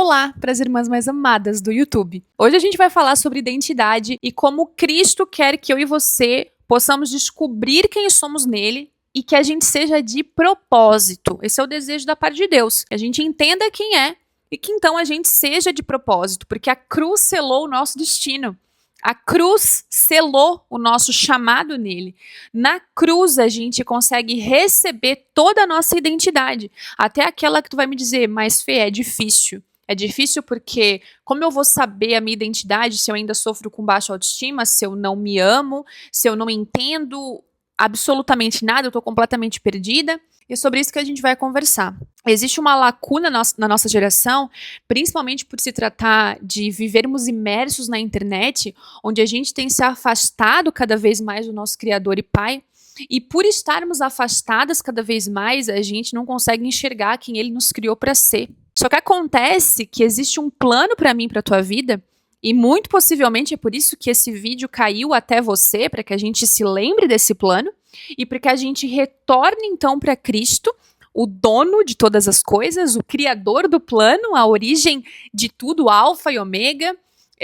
Olá para as irmãs mais amadas do YouTube. Hoje a gente vai falar sobre identidade e como Cristo quer que eu e você possamos descobrir quem somos nele e que a gente seja de propósito. Esse é o desejo da parte de Deus. Que a gente entenda quem é e que então a gente seja de propósito, porque a cruz selou o nosso destino. A cruz selou o nosso chamado nele. Na cruz a gente consegue receber toda a nossa identidade. Até aquela que tu vai me dizer, mas Fê, é difícil. É difícil porque como eu vou saber a minha identidade se eu ainda sofro com baixa autoestima, se eu não me amo, se eu não entendo absolutamente nada, eu tô completamente perdida? E é sobre isso que a gente vai conversar. Existe uma lacuna na nossa geração, principalmente por se tratar de vivermos imersos na internet, onde a gente tem se afastado cada vez mais do nosso Criador e Pai, e por estarmos afastadas cada vez mais, a gente não consegue enxergar quem Ele nos criou para ser. Só que acontece que existe um plano para mim, para tua vida, e muito possivelmente é por isso que esse vídeo caiu até você, para que a gente se lembre desse plano, e para que a gente retorne então para Cristo, o dono de todas as coisas, o criador do plano, a origem de tudo, o alfa e ômega,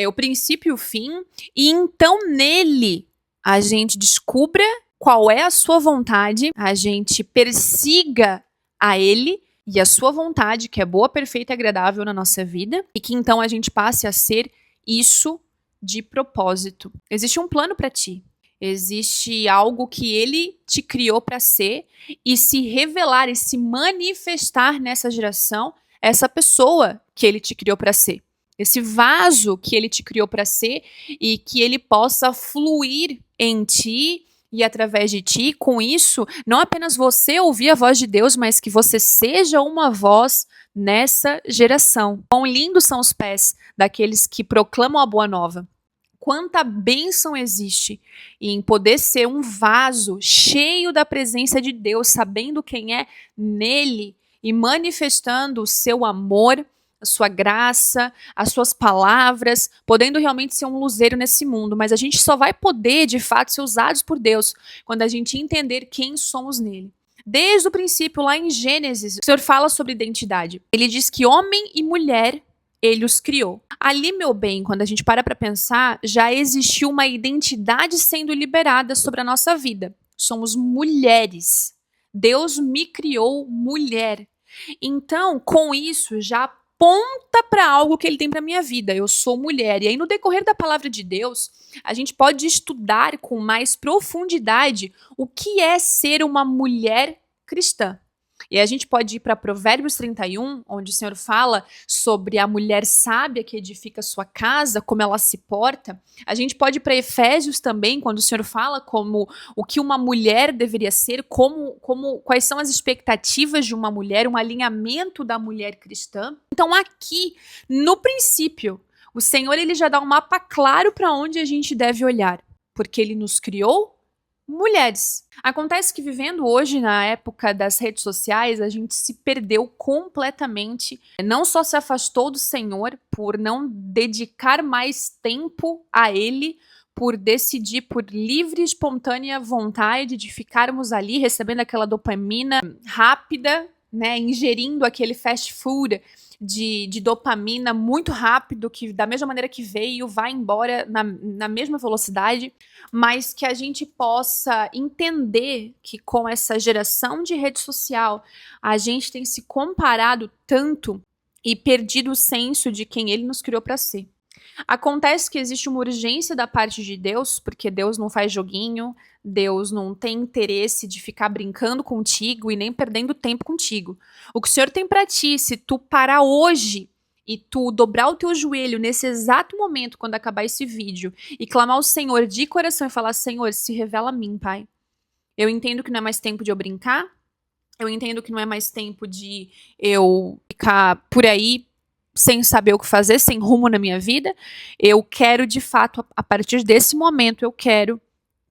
o princípio e o fim, e então nele a gente descubra qual é a sua vontade, a gente persiga a ele e a sua vontade, que é boa, perfeita e agradável na nossa vida, e que então a gente passe a ser isso de propósito. Existe um plano para ti. Existe algo que ele te criou para ser e se revelar e se manifestar nessa geração, essa pessoa que ele te criou para ser. Esse vaso que ele te criou para ser e que ele possa fluir em ti e através de ti. Com isso, não apenas você ouvir a voz de Deus, mas que você seja uma voz nessa geração. Quão lindos são os pés daqueles que proclamam a boa nova. Quanta bênção existe em poder ser um vaso cheio da presença de Deus, sabendo quem é nele e manifestando o seu amor, a sua graça, as suas palavras, podendo realmente ser um luzeiro nesse mundo. Mas a gente só vai poder, de fato, ser usados por Deus quando a gente entender quem somos nele. Desde o princípio, lá em Gênesis, o Senhor fala sobre identidade. Ele diz que homem e mulher ele os criou. Ali, meu bem, quando a gente para pensar, já existiu uma identidade sendo liberada sobre a nossa vida. Somos mulheres. Deus me criou mulher. Então, com isso, já aponta para algo que ele tem para minha vida. Eu sou mulher. E aí, no decorrer da palavra de Deus, a gente pode estudar com mais profundidade o que é ser uma mulher cristã. E a gente pode ir para Provérbios 31, onde o Senhor fala sobre a mulher sábia que edifica sua casa, como ela se porta. A gente pode ir para Efésios também, quando o Senhor fala como o que uma mulher deveria ser, quais são as expectativas de uma mulher, um alinhamento da mulher cristã. Então aqui, no princípio, o Senhor ele já dá um mapa claro para onde a gente deve olhar, porque ele nos criou mulheres. Acontece que vivendo hoje na época das redes sociais, a gente se perdeu completamente. Não só se afastou do Senhor por não dedicar mais tempo a Ele, por decidir por livre e espontânea vontade de ficarmos ali recebendo aquela dopamina rápida, né, ingerindo aquele fast food de dopamina muito rápido, que da mesma maneira que veio, vai embora na mesma velocidade, mas que a gente possa entender que com essa geração de rede social, a gente tem se comparado tanto e perdido o senso de quem ele nos criou para ser. Acontece que existe uma urgência da parte de Deus, porque Deus não faz joguinho, Deus não tem interesse de ficar brincando contigo e nem perdendo tempo contigo. O que o Senhor tem para ti, se tu parar hoje e tu dobrar o teu joelho nesse exato momento, quando acabar esse vídeo, e clamar ao Senhor de coração e falar, Senhor, se revela a mim, Pai. Eu entendo que não é mais tempo de eu brincar, eu entendo que não é mais tempo de eu ficar por aí sem saber o que fazer, sem rumo na minha vida. Eu quero, de fato, a partir desse momento, eu quero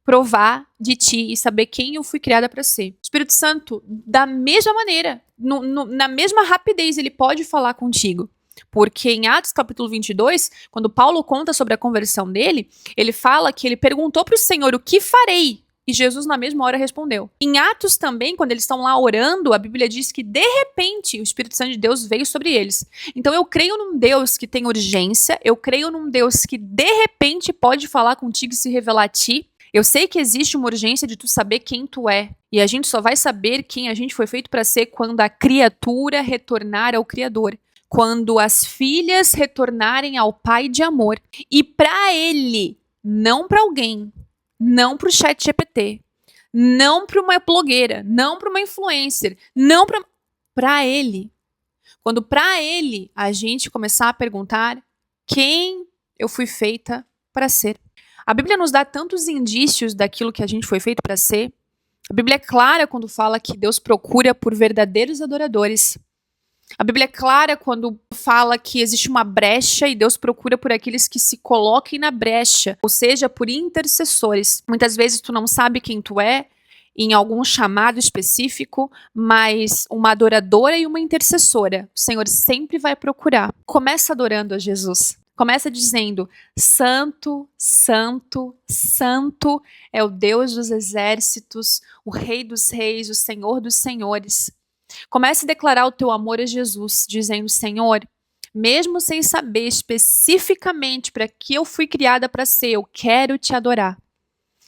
provar de ti e saber quem eu fui criada para ser. O Espírito Santo, da mesma maneira, na mesma rapidez, ele pode falar contigo. Porque em Atos capítulo 22, quando Paulo conta sobre a conversão dele, ele fala que ele perguntou para o Senhor, o que farei E Jesus na mesma hora respondeu. Em Atos também, quando eles estão lá orando, a Bíblia diz que de repente o Espírito Santo de Deus veio sobre eles. Então eu creio num Deus que tem urgência, eu creio num Deus que de repente pode falar contigo e se revelar a ti. Eu sei que existe uma urgência de tu saber quem tu é. E a gente só vai saber quem a gente foi feito para ser quando a criatura retornar ao Criador. Quando as filhas retornarem ao Pai de amor. E para Ele, não para alguém, não para o chat GPT, não para uma blogueira, não para uma influencer, não para Ele. Quando para Ele a gente começar a perguntar quem eu fui feita para ser. A Bíblia nos dá tantos indícios daquilo que a gente foi feito para ser. A Bíblia é clara quando fala que Deus procura por verdadeiros adoradores. A Bíblia é clara quando fala que existe uma brecha e Deus procura por aqueles que se coloquem na brecha, ou seja, por intercessores. Muitas vezes tu não sabe quem tu é em algum chamado específico, mas uma adoradora e uma intercessora, o Senhor sempre vai procurar. Começa adorando a Jesus. Começa dizendo: Santo, Santo, Santo é o Deus dos exércitos, o Rei dos reis, o Senhor dos senhores. Comece a declarar o teu amor a Jesus, dizendo: Senhor, mesmo sem saber especificamente para que eu fui criada para ser, eu quero te adorar.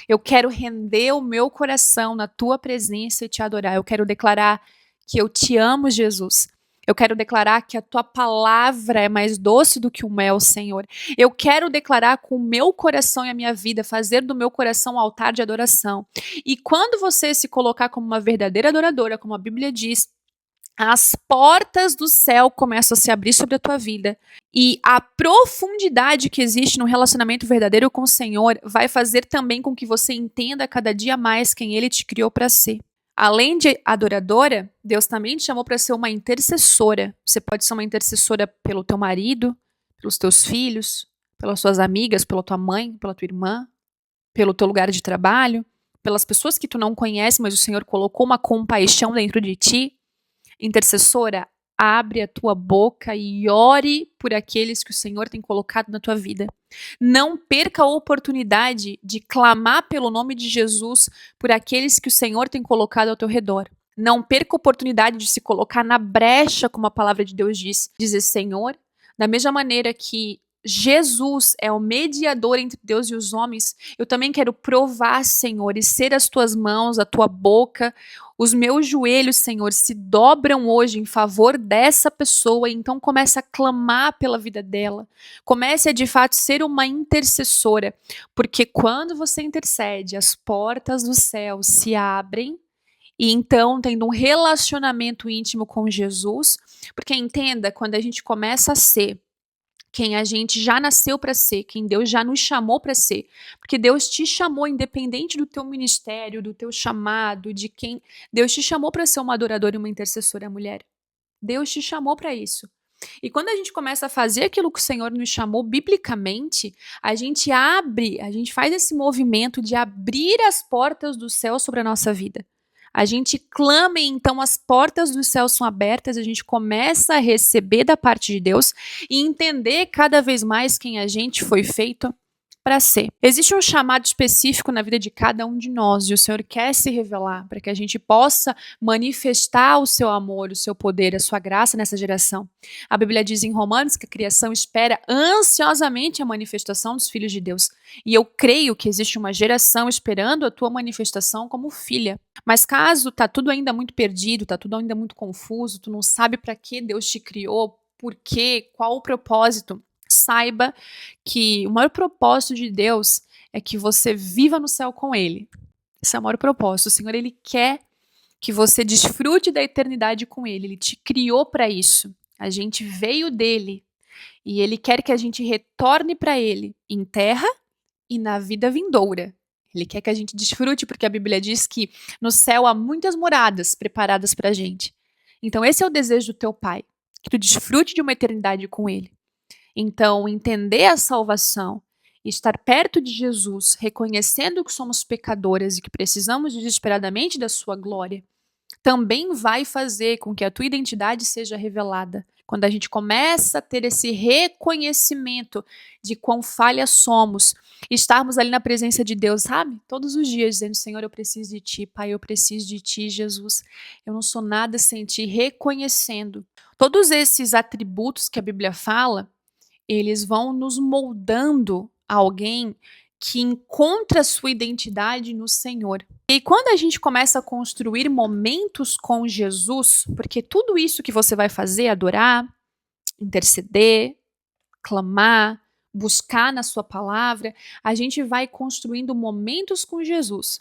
Eu quero render o meu coração na tua presença e te adorar. Eu quero declarar que eu te amo, Jesus. Eu quero declarar que a tua palavra é mais doce do que o mel, Senhor. Eu quero declarar com o meu coração e a minha vida, fazer do meu coração um altar de adoração. E quando você se colocar como uma verdadeira adoradora, como a Bíblia diz, as portas do céu começam a se abrir sobre a tua vida. E a profundidade que existe no relacionamento verdadeiro com o Senhor vai fazer também com que você entenda cada dia mais quem Ele te criou para ser. Além de adoradora, Deus também te chamou para ser uma intercessora. Você pode ser uma intercessora pelo teu marido, pelos teus filhos, pelas suas amigas, pela tua mãe, pela tua irmã, pelo teu lugar de trabalho, pelas pessoas que tu não conhece, mas o Senhor colocou uma compaixão dentro de ti. Intercessora, abre a tua boca e ore por aqueles que o Senhor tem colocado na tua vida. Não perca a oportunidade de clamar pelo nome de Jesus por aqueles que o Senhor tem colocado ao teu redor. Não perca a oportunidade de se colocar na brecha, como a palavra de Deus diz. Dizer: Senhor, da mesma maneira que Jesus é o mediador entre Deus e os homens, eu também quero provar, Senhor, e ser as tuas mãos, a tua boca. Os meus joelhos, Senhor, se dobram hoje em favor dessa pessoa, então comece a clamar pela vida dela. Comece a, de fato, ser uma intercessora, porque quando você intercede, as portas do céu se abrem, e então, tendo um relacionamento íntimo com Jesus, porque entenda, quando a gente começa a ser quem a gente já nasceu para ser, quem Deus já nos chamou para ser. Porque Deus te chamou, independente do teu ministério, do teu chamado, de quem... Deus te chamou para ser uma adoradora e uma intercessora, mulher. Deus te chamou para isso. E quando a gente começa a fazer aquilo que o Senhor nos chamou biblicamente, a gente faz esse movimento de abrir as portas do céu sobre a nossa vida. A gente clama e então as portas do céu são abertas, a gente começa a receber da parte de Deus e entender cada vez mais quem a gente foi feito para ser. Existe um chamado específico na vida de cada um de nós e o Senhor quer se revelar para que a gente possa manifestar o seu amor, o seu poder, a sua graça nessa geração. A Bíblia diz em Romanos que a criação espera ansiosamente a manifestação dos filhos de Deus. E eu creio que existe uma geração esperando a tua manifestação como filha. Mas caso tá tudo ainda muito perdido, tá tudo ainda muito confuso, tu não sabe para que Deus te criou, por quê, qual o propósito, saiba que o maior propósito de Deus é que você viva no céu com Ele. Esse é o maior propósito. O Senhor, Ele quer que você desfrute da eternidade com Ele. Ele te criou para isso. A gente veio dele e Ele quer que a gente retorne para Ele em terra e na vida vindoura. Ele quer que a gente desfrute, porque a Bíblia diz que no céu há muitas moradas preparadas para a gente. Então esse é o desejo do teu Pai, que tu desfrute de uma eternidade com Ele. Então, entender a salvação, estar perto de Jesus, reconhecendo que somos pecadoras e que precisamos desesperadamente da sua glória, também vai fazer com que a tua identidade seja revelada. quando a gente começa a ter esse reconhecimento de quão falha somos, estarmos ali na presença de Deus, sabe? Todos os dias dizendo, Senhor, eu preciso de Ti, Pai, eu preciso de Ti, Jesus. Eu não sou nada sem Ti, reconhecendo. Todos esses atributos que a Bíblia fala, eles vão nos moldando a alguém que encontra sua identidade no Senhor. E quando a gente começa a construir momentos com Jesus, porque tudo isso que você vai fazer, adorar, interceder, clamar, buscar na sua palavra, a gente vai construindo momentos com Jesus.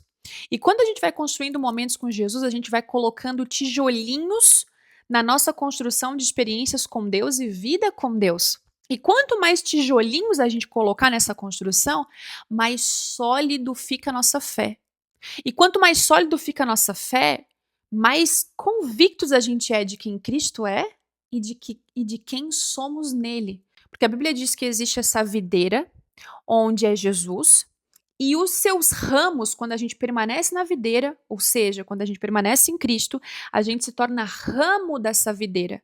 E quando a gente vai construindo momentos com Jesus, a gente vai colocando tijolinhos na nossa construção de experiências com Deus e vida com Deus. E quanto mais tijolinhos a gente colocar nessa construção, mais sólido fica a nossa fé. E quanto mais sólido fica a nossa fé, mais convictos a gente é de quem Cristo é e de quem somos nele. Porque a Bíblia diz que existe essa videira, onde é Jesus, e os seus ramos, quando a gente permanece na videira, ou seja, quando a gente permanece em Cristo, a gente se torna ramo dessa videira.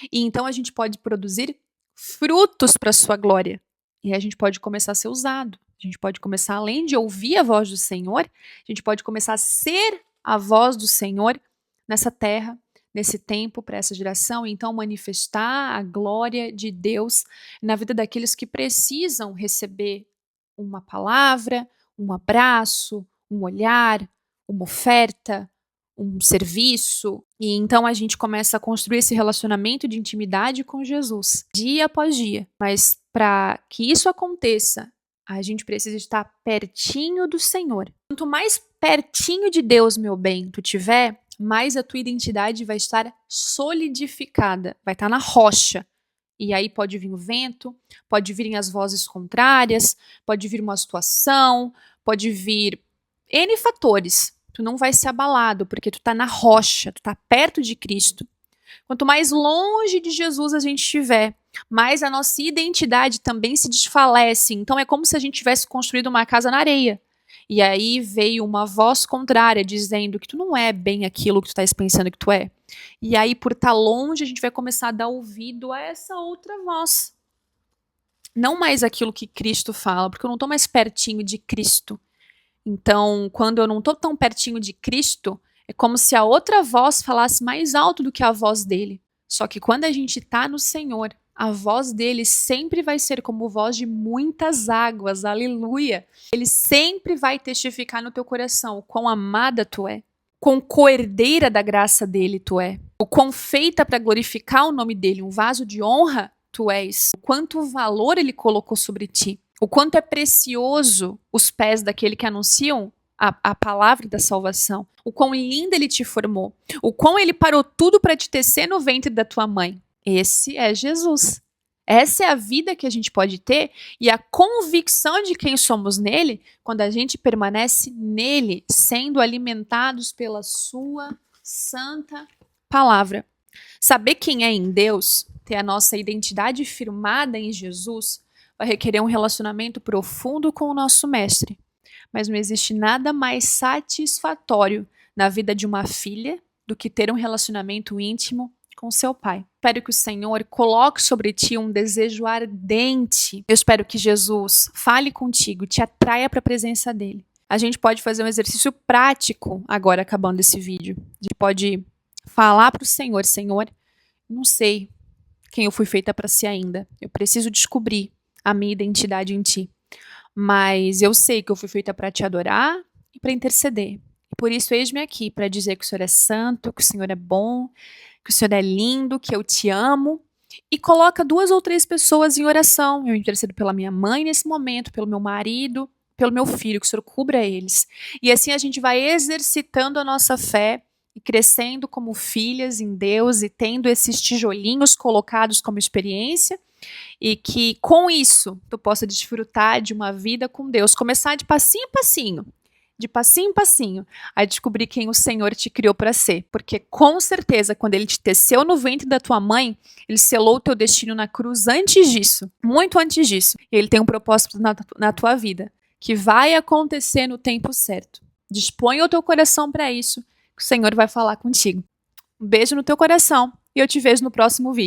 E então a gente pode produzir frutos para a sua glória. E a gente pode começar a ser usado. A gente pode começar, além de ouvir a voz do Senhor, a gente pode começar a ser a voz do Senhor nessa terra, nesse tempo, para essa geração, e então manifestar a glória de Deus na vida daqueles que precisam receber uma palavra, um abraço, um olhar, uma oferta, um serviço. E então a gente começa a construir esse relacionamento de intimidade com Jesus, dia após dia. Mas para que isso aconteça, a gente precisa estar pertinho do Senhor. Quanto mais pertinho de Deus, meu bem, tu tiver, mais a tua identidade vai estar solidificada, vai estar na rocha. E aí pode vir o vento, pode virem as vozes contrárias, pode vir uma situação, pode vir N fatores. Tu não vai ser abalado, porque tu tá na rocha, tu tá perto de Cristo. Quanto mais longe de Jesus a gente estiver, mais a nossa identidade também se desfalece. Então é como se a gente tivesse construído uma casa na areia. E aí veio uma voz contrária dizendo que tu não é bem aquilo que tu estás pensando que tu é. E aí, por estar longe, a gente vai começar a dar ouvido a essa outra voz. Não mais aquilo que Cristo fala, porque eu não estou mais pertinho de Cristo. Então, quando eu não estou tão pertinho de Cristo, é como se a outra voz falasse mais alto do que a voz dele. Só que quando a gente está no Senhor, a voz dele sempre vai ser como voz de muitas águas, aleluia. Ele sempre vai testificar no teu coração o quão amada tu é, quão coerdeira da graça dele tu é, o quão feita para glorificar o nome dele, um vaso de honra tu és, o quanto valor ele colocou sobre ti. O quanto é precioso os pés daquele que anunciam a palavra da salvação. O quão lindo ele te formou. O quão ele parou tudo para te tecer no ventre da tua mãe. Esse é Jesus. Essa é a vida que a gente pode ter e a convicção de quem somos nele quando a gente permanece nele, sendo alimentados pela sua santa palavra. Saber quem é em Deus, ter a nossa identidade firmada em Jesus, vai requerer um relacionamento profundo com o nosso mestre. Mas não existe nada mais satisfatório na vida de uma filha do que ter um relacionamento íntimo com seu pai. Espero que o Senhor coloque sobre ti um desejo ardente. Eu espero que Jesus fale contigo, te atraia para a presença dele. A gente pode fazer um exercício prático agora, acabando esse vídeo. A gente pode falar para o Senhor, Senhor, não sei quem eu fui feita para ser ainda. Eu preciso descobrir a minha identidade em ti. Mas eu sei que eu fui feita para te adorar e para interceder. E por isso, eis-me aqui para dizer que o Senhor é santo, que o Senhor é bom, que o Senhor é lindo, que eu te amo. E coloca 2 ou 3 pessoas em oração. Eu intercedo pela minha mãe nesse momento, pelo meu marido, pelo meu filho, que o Senhor cubra eles. E assim a gente vai exercitando a nossa fé e crescendo como filhas em Deus e tendo esses tijolinhos colocados como experiência. E que com isso tu possa desfrutar de uma vida com Deus, começar de passinho em passinho, a descobrir quem o Senhor te criou para ser, porque com certeza quando ele te teceu no ventre da tua mãe, ele selou o teu destino na cruz antes disso, muito antes disso, e ele tem um propósito na tua vida, que vai acontecer no tempo certo. Disponha o teu coração para isso, que o Senhor vai falar contigo. Um beijo no teu coração e eu te vejo no próximo vídeo.